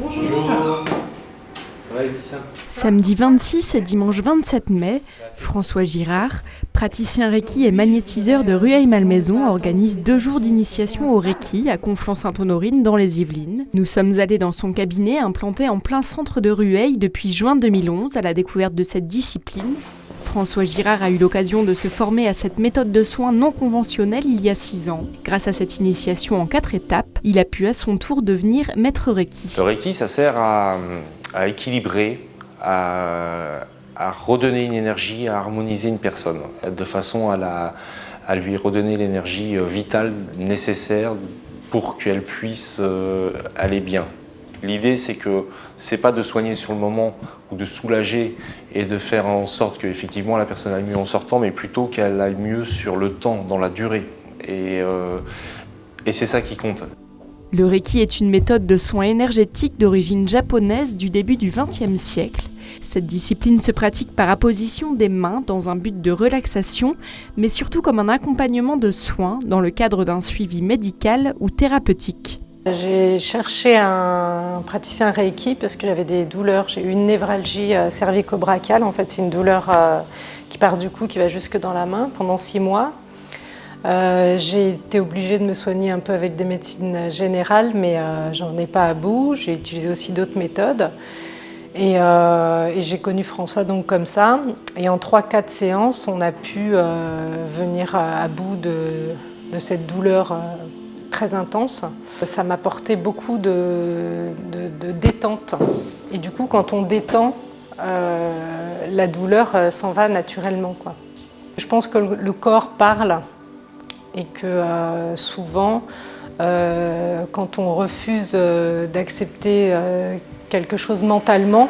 Bonjour. Ça va Laetitia? Samedi 26 et dimanche 27 mai, François Girard, praticien Reiki et magnétiseur de Rueil-Malmaison, organise 2 jours d'initiation au Reiki à Conflans-Sainte-Honorine dans les Yvelines. Nous sommes allés dans son cabinet implanté en plein centre de Rueil depuis juin 2011 à la découverte de cette discipline. François Girard a eu l'occasion de se former à cette méthode de soins non conventionnelle il y a 6 ans. Grâce à cette initiation en 4 étapes, il a pu à son tour devenir maître Reiki. Le Reiki, ça sert à équilibrer, à redonner une énergie, à harmoniser une personne, de façon à lui redonner l'énergie vitale nécessaire pour qu'elle puisse aller bien. L'idée, c'est que c'est pas de soigner sur le moment ou de soulager et de faire en sorte que effectivement la personne aille mieux en sortant, mais plutôt qu'elle aille mieux sur le temps, dans la durée. Et c'est ça qui compte. Le Reiki est une méthode de soins énergétiques d'origine japonaise du début du XXe siècle. Cette discipline se pratique par apposition des mains dans un but de relaxation, mais surtout comme un accompagnement de soins dans le cadre d'un suivi médical ou thérapeutique. J'ai cherché un praticien Reiki parce que j'avais des douleurs. J'ai eu une névralgie cervico-brachiale. En fait, c'est une douleur qui part du cou, qui va jusque dans la main pendant 6 mois. J'ai été obligée de me soigner un peu avec des médecines générales, mais j'en ai pas à bout. J'ai utilisé aussi d'autres méthodes. Et j'ai connu François donc comme ça. Et en 3-4 séances, on a pu venir à bout de cette douleur très intense. Ça m'a apporté beaucoup de détente. Et du coup, quand on détend, la douleur s'en va naturellement, quoi. Je pense que le corps parle et que souvent, quand on refuse d'accepter quelque chose mentalement,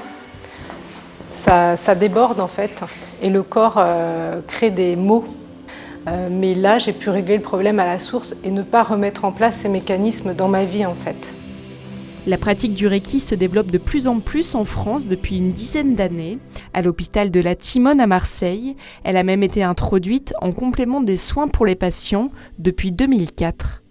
ça déborde en fait. Et le corps crée des mots. Mais là, j'ai pu régler le problème à la source et ne pas remettre en place ces mécanismes dans ma vie en fait. La pratique du Reiki se développe de plus en plus en France depuis une dizaine d'années. À l'hôpital de la Timone à Marseille, elle a même été introduite en complément des soins pour les patients depuis 2004.